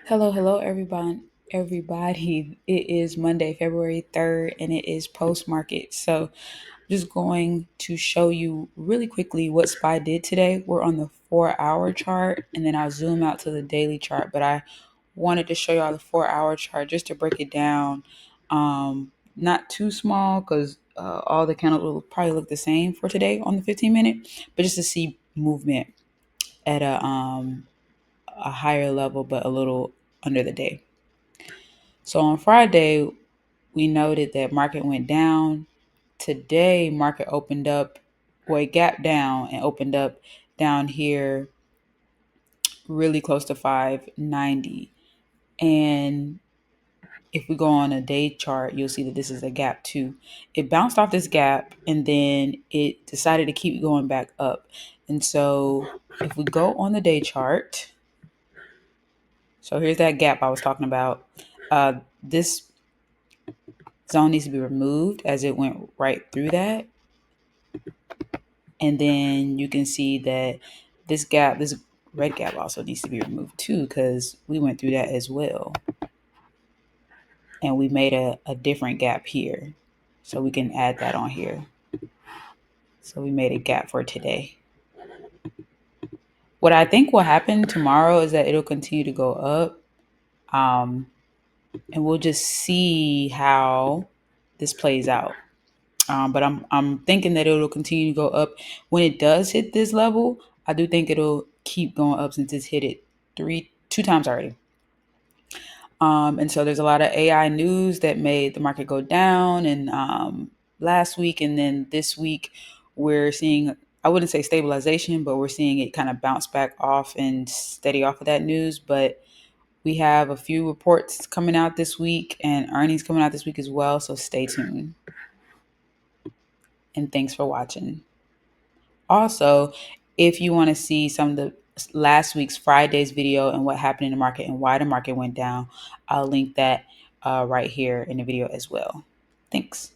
Hello, everyone. Everybody, it is Monday, February 3rd, and it is post market. So, just going to show you really quickly what SPY did today. We're on the 4 hour chart, and then I'll zoom out to the daily chart. But I wanted to show y'all the 4 hour chart just to break it down. Not too small because all the candles will probably look the same for today on the 15 minute, but just to see movement at a higher level, but a little under the day. So on Friday, we noted that market went down. Today, market opened up, well, it gapped down and opened up down here really close to 590. And if we go on a day chart, you'll see that this is a gap too. It bounced off this gap and then it decided to keep going back up. And so if we go on the day chart, so here's that gap I was talking about. This zone needs to be removed as it went right through that. And then you can see that this gap, this red gap also needs to be removed too, because we went through that as well. And we made a different gap here. So we can add that on here. So we made a gap for today. What I think will happen tomorrow is that it'll continue to go up. And we'll just see how this plays out. But I'm thinking that it'll continue to go up. When it does hit this level, I do think it'll keep going up since it's hit it two times already. And so there's a lot of AI news that made the market go down. And last week and then this week, we're seeing, I wouldn't say stabilization, but we're seeing it kind of bounce back off and steady off of that news. But we have a few reports coming out this week and earnings coming out this week as well. So stay tuned. And thanks for watching. Also, if you want to see some of the last week's Friday's video and what happened in the market and why the market went down, I'll link that right here in the video as well. Thanks.